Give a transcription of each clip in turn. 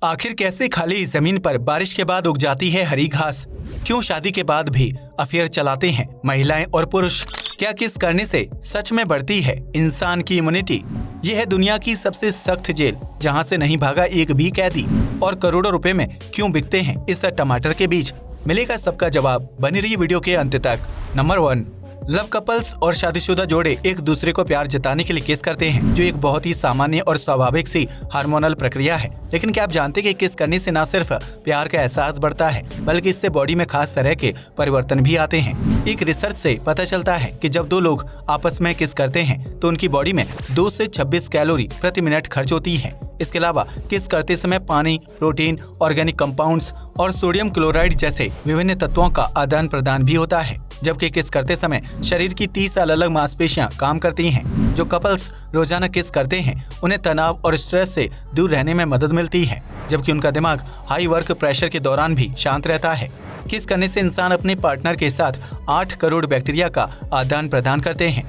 आखिर कैसे खाली जमीन पर बारिश के बाद उग जाती है हरी घास? क्यों शादी के बाद भी अफेयर चलाते हैं महिलाएं और पुरुष? क्या किस करने से सच में बढ़ती है इंसान की इम्यूनिटी? यह है दुनिया की सबसे सख्त जेल जहां से नहीं भागा एक भी कैदी। और करोड़ों रुपए में क्यों बिकते हैं इस टमाटर के बीज? मिलेगा सबका जवाब, बनी रही वीडियो के अंत तक। नंबर 1, लव कपल्स और शादीशुदा जोड़े एक दूसरे को प्यार जताने के लिए किस करते हैं, जो एक बहुत ही सामान्य और स्वाभाविक सी हार्मोनल प्रक्रिया है। लेकिन क्या आप जानते हैं कि किस करने से न सिर्फ प्यार का एहसास बढ़ता है, बल्कि इससे बॉडी में खास तरह के परिवर्तन भी आते हैं। एक रिसर्च से पता चलता है कि जब दो लोग आपस में किस करते हैं तो उनकी बॉडी में 2 से 26 कैलोरी प्रति मिनट खर्च होती है। इसके अलावा किस करते समय पानी, प्रोटीन, ऑर्गेनिक कंपाउंड्स और सोडियम क्लोराइड जैसे विभिन्न तत्वों का आदान प्रदान भी होता है। जबकि किस करते समय शरीर की 30 अलग मांसपेशियां काम करती हैं। जो कपल्स रोजाना किस करते हैं उन्हें तनाव और स्ट्रेस से दूर रहने में मदद मिलती है, जबकि उनका दिमाग हाई वर्क प्रेशर के दौरान भी शांत रहता है। किस करने से इंसान अपने पार्टनर के साथ 8 करोड़ बैक्टीरिया का आदान प्रदान करते हैं,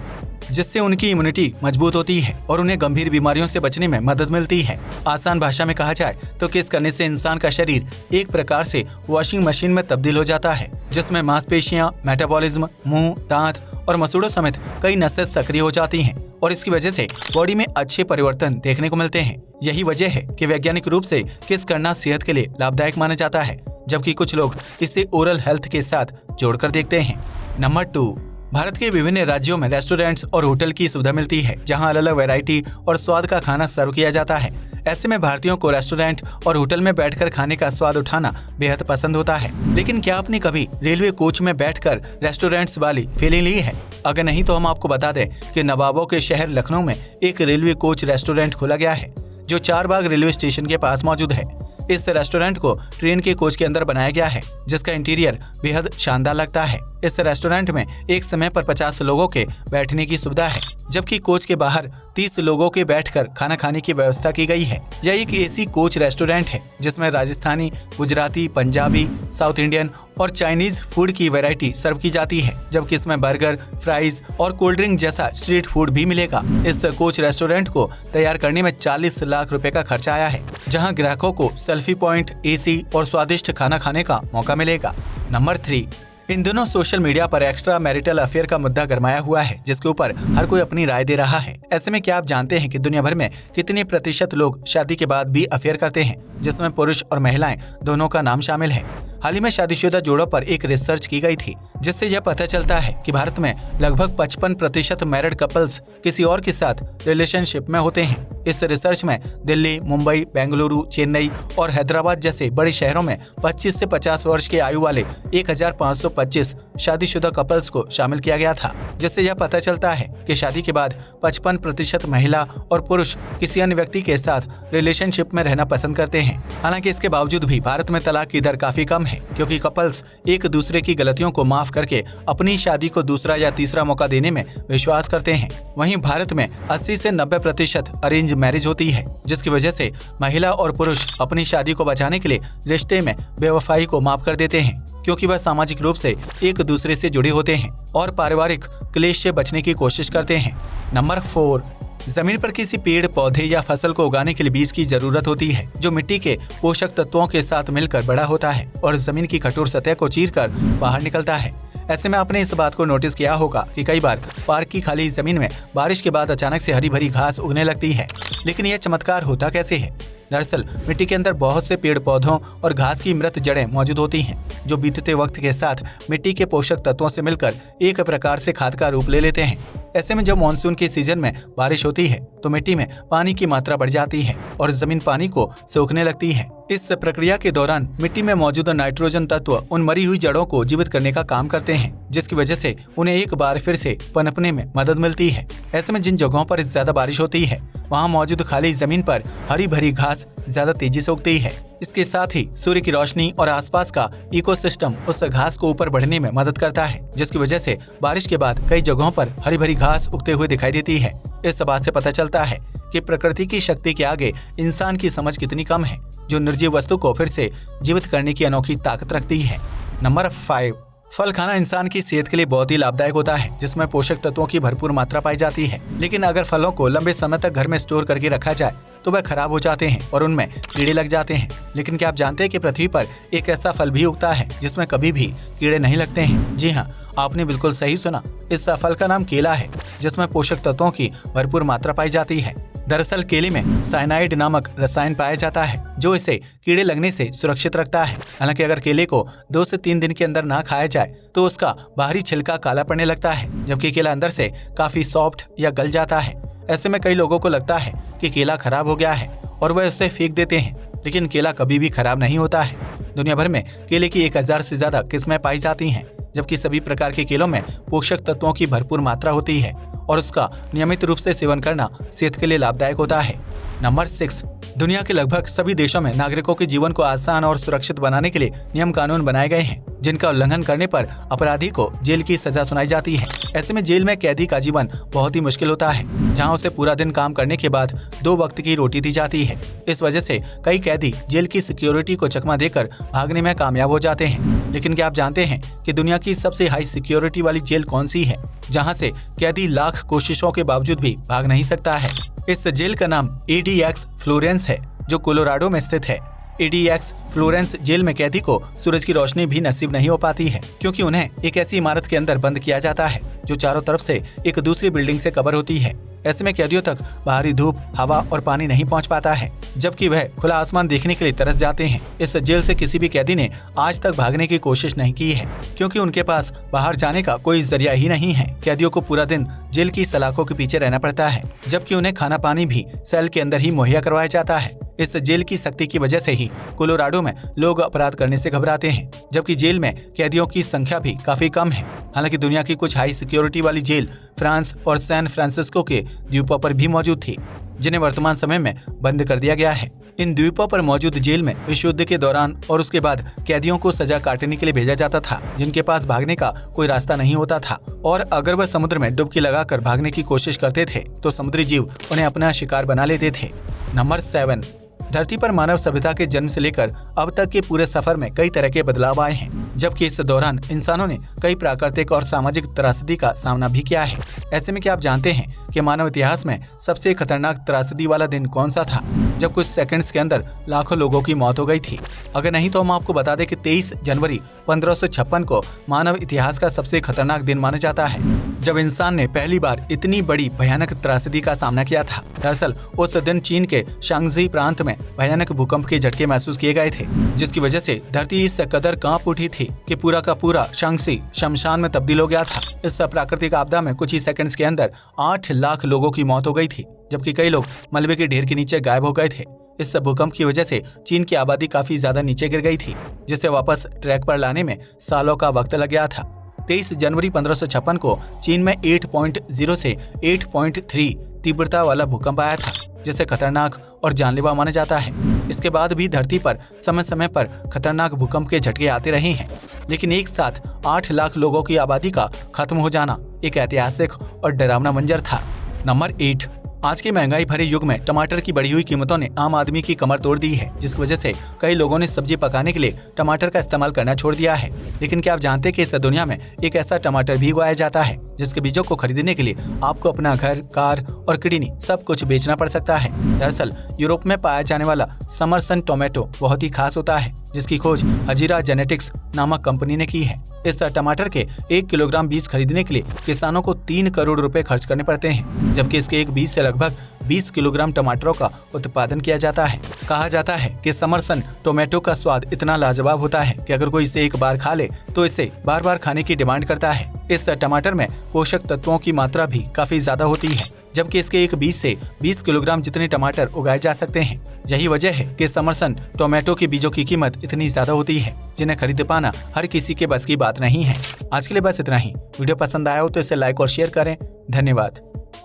जिससे उनकी इम्यूनिटी मजबूत होती है और उन्हें गंभीर बीमारियों से बचने में मदद मिलती है। आसान भाषा में कहा जाए तो किस करने से इंसान का शरीर एक प्रकार से वॉशिंग मशीन में तब्दील हो जाता है, जिसमें मांसपेशियां, मेटाबॉलिज्म, मुंह, दांत और मसूड़ों समेत कई नसें सक्रिय हो जाती हैं और इसकी वजह से बॉडी में अच्छे परिवर्तन देखने को मिलते हैं। यही वजह है कि वैज्ञानिक रूप से किस करना सेहत के लिए लाभदायक माना जाता है, जबकि कुछ लोग इसे ओरल हेल्थ के साथ जोड़कर देखते हैं। नंबर 2, भारत के विभिन्न राज्यों में रेस्टोरेंट्स और होटल की सुविधा मिलती है, जहां अलग अलग वैरायटी और स्वाद का खाना सर्व किया जाता है। ऐसे में भारतीयों को रेस्टोरेंट और होटल में बैठकर खाने का स्वाद उठाना बेहद पसंद होता है। लेकिन क्या आपने कभी रेलवे कोच में बैठकर रेस्टोरेंट्स वाली फीलिंग ली है? अगर नहीं तो हम आपको बता दें कि नवाबों के शहर लखनऊ में एक रेलवे कोच रेस्टोरेंट खोला गया है, जो चारबाग रेलवे स्टेशन के पास मौजूद है। इस रेस्टोरेंट को ट्रेन के कोच के अंदर बनाया गया है, जिसका इंटीरियर बेहद शानदार लगता है। इस रेस्टोरेंट में एक समय पर 50 लोगों के बैठने की सुविधा है, जबकि कोच के बाहर 30 लोगों के बैठकर खाना खाने की व्यवस्था की गई है। यह एक एसी कोच रेस्टोरेंट है जिसमें राजस्थानी, गुजराती, पंजाबी, साउथ इंडियन और चाइनीज फूड की वैरायटी सर्व की जाती है, जबकि इसमें बर्गर, फ्राइज और कोल्ड ड्रिंक जैसा स्ट्रीट फूड भी मिलेगा। इस कोच रेस्टोरेंट को तैयार करने में 40 लाख रुपए का खर्चा आया है, जहां ग्राहकों को सेल्फी पॉइंट, एसी और स्वादिष्ट खाना खाने का मौका मिलेगा। नंबर 3, इन दिनों सोशल मीडिया पर एक्स्ट्रा मैरिटल अफेयर का मुद्दा गरमाया हुआ है, जिसके ऊपर हर कोई अपनी राय दे रहा है। ऐसे में क्या आप जानते हैं कि दुनिया भर में कितने प्रतिशत लोग शादी के बाद भी अफेयर करते हैं, जिसमें पुरुष और महिलाएं दोनों का नाम शामिल है? हाल ही में शादीशुदा जोड़ों पर एक रिसर्च की गई थी, जिससे यह पता चलता है कि भारत में लगभग 55% मैरिड कपल्स किसी और के साथ रिलेशनशिप में होते हैं। इस रिसर्च में दिल्ली, मुंबई, बेंगलुरु, चेन्नई और हैदराबाद जैसे बड़े शहरों में 25 से 50 वर्ष की आयु वाले 1525 शादीशुदा कपल्स को शामिल किया गया था, जिससे यह पता चलता है कि शादी के बाद 55% महिला और पुरुष किसी अन्य व्यक्ति के साथ रिलेशनशिप में रहना पसंद करते हैं। हालांकि इसके बावजूद भी भारत में तलाक की दर काफी कम है, क्योंकि कपल्स एक दूसरे की गलतियों को माफ करके अपनी शादी को दूसरा या तीसरा मौका देने में विश्वास करते हैं। वहीं भारत में 80 से 90% अरेंज मैरिज होती है, जिसकी वजह से महिला और पुरुष अपनी शादी को बचाने के लिए रिश्ते में बेवफाई को माफ कर देते हैं, क्योंकि वह सामाजिक रूप से एक दूसरे से जुड़े होते हैं और पारिवारिक क्लेश से बचने की कोशिश करते हैं। नंबर 4, जमीन पर किसी पेड़, पौधे या फसल को उगाने के लिए बीज की जरूरत होती है, जो मिट्टी के पोषक तत्वों के साथ मिलकर बड़ा होता है और जमीन की कठोर सतह को चीरकर बाहर निकलता है। ऐसे में आपने इस बात को नोटिस किया होगा कि कई बार पार्क की खाली जमीन में बारिश के बाद अचानक से हरी भरी घास उगने लगती है। लेकिन यह चमत्कार होता कैसे है? दरअसल मिट्टी के अंदर बहुत से पेड़ पौधों और घास की मृत जड़ें मौजूद होती हैं, जो बीतते वक्त के साथ मिट्टी के पोषक तत्वों से मिलकर एक प्रकार से खाद का रूप ले लेते हैं। ऐसे में जब मानसून के सीजन में बारिश होती है तो मिट्टी में पानी की मात्रा बढ़ जाती है और जमीन पानी को सोखने लगती है। इस प्रक्रिया के दौरान मिट्टी में मौजूद नाइट्रोजन तत्व उन मरी हुई जड़ों को जीवित करने का काम करते हैं, जिसकी वजह से उन्हें एक बार फिर से पनपने में मदद मिलती है। ऐसे में जिन जगहों पर ज्यादा बारिश होती है वहाँ मौजूद खाली जमीन पर हरी भरी घास ज्यादा तेजी से उगती है। इसके साथ ही सूर्य की रोशनी और आसपास का इकोसिस्टम उस घास को ऊपर बढ़ने में मदद करता है, जिसकी वजह से बारिश के बाद कई जगहों पर हरी भरी घास उगते हुए दिखाई देती है। इस बात से पता चलता है कि प्रकृति की शक्ति के आगे इंसान की समझ कितनी कम है, जो निर्जीव वस्तु को फिर से जीवित करने की अनोखी ताकत रखती है। नंबर 5, फल खाना इंसान की सेहत के लिए बहुत ही लाभदायक होता है, जिसमें पोषक तत्वों की भरपूर मात्रा पाई जाती है। लेकिन अगर फलों को लंबे समय तक घर में स्टोर करके रखा जाए तो वह खराब हो जाते हैं और उनमें कीड़े लग जाते हैं। लेकिन क्या आप जानते हैं कि पृथ्वी पर एक ऐसा फल भी उगता है जिसमें कभी भी कीड़े नहीं लगते हैं? जी हाँ, आपने बिल्कुल सही सुना। इस फल का नाम केला है, जिसमें पोषक तत्वों की भरपूर मात्रा पाई जाती है। दरअसल केले में साइनाइड नामक रसायन पाया जाता है जो इसे कीड़े लगने से सुरक्षित रखता है। हालांकि अगर केले को 2 से 3 दिन के अंदर ना खाया जाए तो उसका बाहरी छिलका काला पड़ने लगता है, जबकि केला अंदर से काफी सॉफ्ट या गल जाता है। ऐसे में कई लोगों को लगता है कि केला खराब हो गया है और वह उसे फेंक देते हैं, लेकिन केला कभी भी खराब नहीं होता है। दुनिया भर में केले की 1000 से ज्यादा किस्में पाई जाती हैं, जबकि सभी प्रकार के केलों में पोषक तत्वों की भरपूर मात्रा होती है और उसका नियमित रूप से सेवन करना सेहत के लिए लाभदायक होता है। नंबर 6, दुनिया के लगभग सभी देशों में नागरिकों के जीवन को आसान और सुरक्षित बनाने के लिए नियम कानून बनाए गए हैं, जिनका उल्लंघन करने पर अपराधी को जेल की सजा सुनाई जाती है। ऐसे में जेल में कैदी का जीवन बहुत ही मुश्किल होता है, जहां उसे पूरा दिन काम करने के बाद 2 वक्त की रोटी दी जाती है। इस वजह से कई कैदी जेल की सिक्योरिटी को चकमा देकर भागने में कामयाब हो जाते हैं। लेकिन क्या आप जानते हैं कि दुनिया की सबसे हाई सिक्योरिटी वाली जेल कौन सी है, जहाँ से कैदी लाख कोशिशों के बावजूद भी भाग नहीं सकता है? इस जेल का नाम ADX फ्लोरेंस है, जो कोलोराडो में स्थित है। ADX फ्लोरेंस जेल में कैदी को सूरज की रोशनी भी नसीब नहीं हो पाती है, क्योंकि उन्हें एक ऐसी इमारत के अंदर बंद किया जाता है जो चारों तरफ से एक दूसरी बिल्डिंग से कवर होती है। ऐसे में कैदियों तक बाहरी धूप, हवा और पानी नहीं पहुंच पाता है, जबकि वह खुला आसमान देखने के लिए तरस जाते हैं। इस जेल से किसी भी कैदी ने आज तक भागने की कोशिश नहीं की है, क्योंकि उनके पास बाहर जाने का कोई जरिया ही नहीं है। कैदियों को पूरा दिन जेल की सलाखों के पीछे रहना पड़ता है, जबकि उन्हें खाना पानी भी सेल के अंदर ही मुहैया करवाया जाता है। इस जेल की सख्ती की वजह से ही कोलोराडो में लोग अपराध करने से घबराते हैं, जबकि जेल में कैदियों की संख्या भी काफी कम है। हालांकि दुनिया की कुछ हाई सिक्योरिटी वाली जेल फ्रांस और सैन फ्रांसिस्को के द्वीपों पर भी मौजूद थी, जिन्हें वर्तमान समय में बंद कर दिया गया है। इन द्वीपों पर मौजूद जेल में विश्व युद्ध के दौरान और उसके बाद कैदियों को सजा काटने के लिए भेजा जाता था, जिनके पास भागने का कोई रास्ता नहीं होता था। और अगर वह समुद्र में डुबकी लगाकर भागने की कोशिश करते थे तो समुद्री जीव उन्हें अपना शिकार बना लेते थे। नंबर 7, धरती पर मानव सभ्यता के जन्म से लेकर अब तक के पूरे सफर में कई तरह के बदलाव आए हैं, जबकि इस दौरान इंसानों ने कई प्राकृतिक और सामाजिक त्रासदी का सामना भी किया है। ऐसे में क्या आप जानते हैं कि मानव इतिहास में सबसे खतरनाक त्रासदी वाला दिन कौन सा था, जब कुछ सेकंड्स के अंदर लाखों लोगों की मौत हो गई थी? अगर नहीं तो हम आपको बता दें कि 23 जनवरी 1556 को मानव इतिहास का सबसे खतरनाक दिन माना जाता है, जब इंसान ने पहली बार इतनी बड़ी भयानक त्रासदी का सामना किया था। दरअसल उस दिन चीन के शांगजी प्रांत में भयानक भूकंप के झटके महसूस किए गए थे, जिसकी वजह से धरती इस कदर कांप उठी थी कि पूरा का पूरा शांगजी शमशान में तब्दील हो गया था। इस प्राकृतिक आपदा में कुछ ही सेकंड्स के अंदर 8 लाख लोगों की मौत हो गई थी, जबकि कई लोग मलबे के ढेर के नीचे गायब हो गए थे। इस भूकंप की वजह से चीन की आबादी काफी ज्यादा नीचे गिर गई थी, जिसे वापस ट्रैक पर लाने में सालों का वक्त लग गया था। 23 जनवरी 1556 को चीन में 8.0 से 8.3 तीव्रता वाला भूकंप आया था, जिसे खतरनाक और जानलेवा माना जाता है। इसके बाद भी धरती पर समय समय पर खतरनाक भूकंप के झटके आते रहे हैं, लेकिन एक साथ 8 लाख लोगों की आबादी का खत्म हो जाना एक ऐतिहासिक और डरावना मंजर था। नंबर 8, आज के महंगाई भरे युग में टमाटर की बढ़ी हुई कीमतों ने आम आदमी की कमर तोड़ दी है, जिसकी वजह से कई लोगों ने सब्जी पकाने के लिए टमाटर का इस्तेमाल करना छोड़ दिया है। लेकिन क्या आप जानते हैं कि इस दुनिया में एक ऐसा टमाटर भी उगाया जाता है जिसके बीजों को खरीदने के लिए आपको अपना घर, कार और किडनी सब कुछ बेचना पड़ सकता है। दरअसल यूरोप में पाया जाने वाला समरसन टोमेटो बहुत ही खास होता है, जिसकी खोज हजीरा जेनेटिक्स नामक कंपनी ने की है। इस टमाटर के 1 किलोग्राम बीज खरीदने के लिए किसानों को 3 करोड़ रुपए खर्च करने पड़ते हैं, जबकि इसके एक बीज से लगभग 20 किलोग्राम टमाटरों का उत्पादन किया जाता है। कहा जाता है कि समरसन टोमेटो का स्वाद इतना लाजवाब होता है कि अगर कोई इसे एक बार खा ले तो इसे बार बार खाने की डिमांड करता है। इस टमाटर में पोषक तत्वों की मात्रा भी काफी ज्यादा होती है, जबकि इसके एक बीज से 20 किलोग्राम जितने टमाटर उगाए जा सकते हैं। यही वजह है कि समरसन टोमेटो के बीजों की कीमत इतनी ज्यादा होती है, जिन्हें खरीद पाना हर किसी के बस की बात नहीं है। आज के लिए बस इतना ही। वीडियो पसंद आया हो तो इसे लाइक और शेयर करें। धन्यवाद।